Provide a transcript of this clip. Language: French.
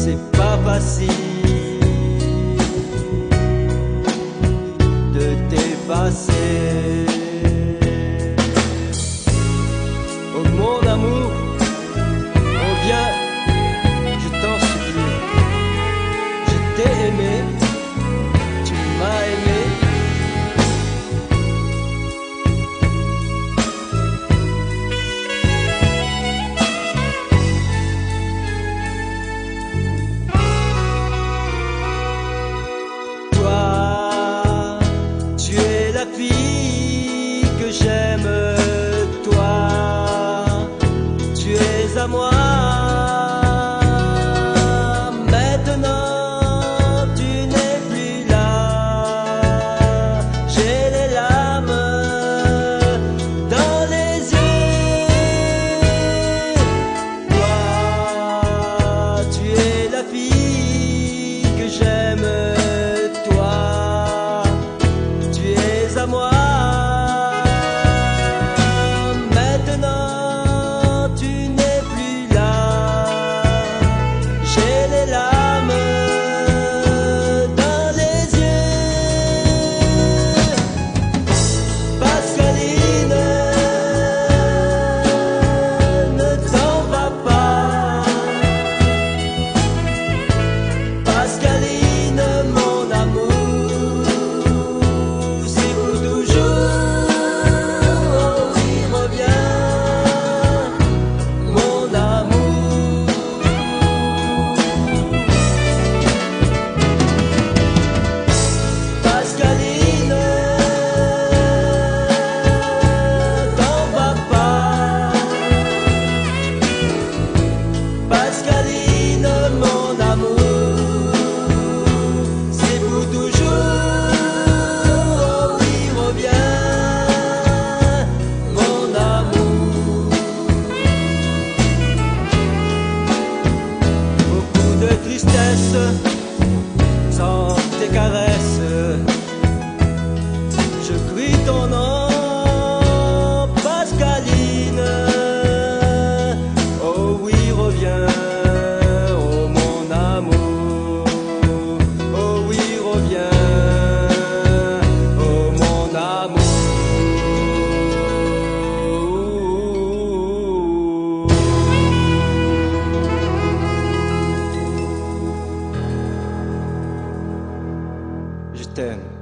c'est pas facile de t'effacer. Oh mon amour, reviens, je t'en supplie. Je t'ai aimé, tu m'as aimé. La fille que j'aime, toi, tu es à moi. Maintenant, tu n'es plus là. J'ai les larmes dans les yeux. Toi, tu es la fille que j'aime, toi. À moi. Maintenant tu n'es plus là. J'ai les larmes dans les yeux. Pascaline, ne t'en va pas. Pascaline, mon amour, Pascaline, mon amour, c'est pour toujours. Oui, reviens, mon amour. Beaucoup de tristesse sans tes caresses. Je crie ton nom, Pascaline. Oh oui, reviens. Je t'aime.